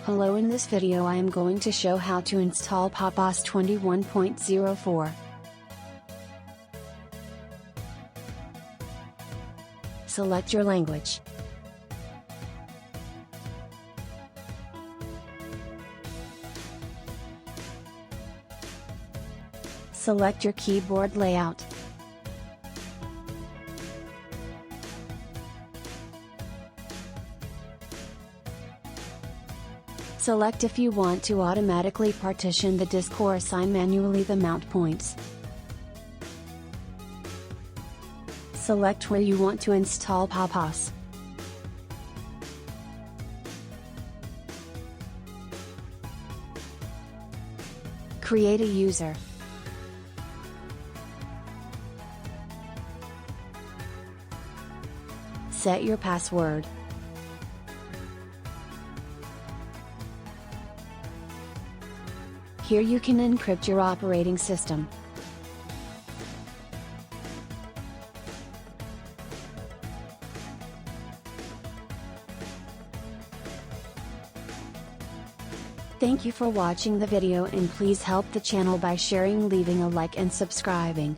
Hello, in this video I am going to show how to install Ubuntu 21.04. Select your language. Select your keyboard layout. Select if you want to automatically partition the disk or assign manually the mount points. Select where you want to install Ubuntu. Create a user. Set your password. Here you can encrypt your operating system. Thank you for watching the video, and please help the channel by sharing, leaving a like and subscribing.